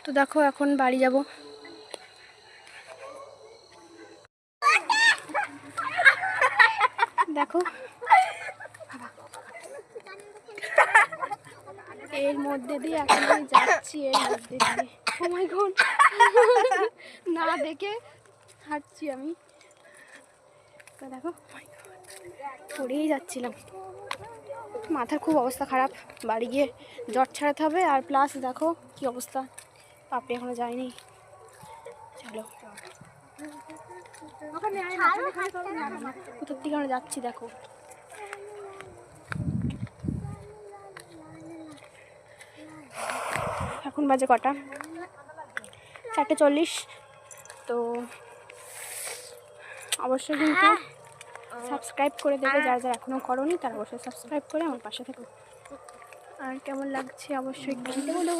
তো দেখো এখন বাড়ি যাব। দেখো এর মধ্যে দিয়ে এখন আমি যাচ্ছি, এর মধ্যে দিয়ে ও মাই গড না দেখে হাঁটছি আমি। তো দেখো পড়েই যাচ্ছিলাম, মাথার খুব অবস্থা খারাপ। বাড়ি গিয়ে জ্বর ছাড়াতে হবে। আর প্লাস দেখো কি অবস্থা, পাপড়ি এখনো যায়নি। চলো কোথার দিকে আমরা যাচ্ছি দেখো। এখন বাজে কটা, 4:40। তো অবশ্যই কিন্তু সাবস্ক্রাইব করে দেবে, যারা যারা এখনও করোনি তারা অবশ্যই সাবস্ক্রাইব করে আমার পাশে থেকো। আর কেমন লাগছে অবশ্যই কমেন্টে বলো।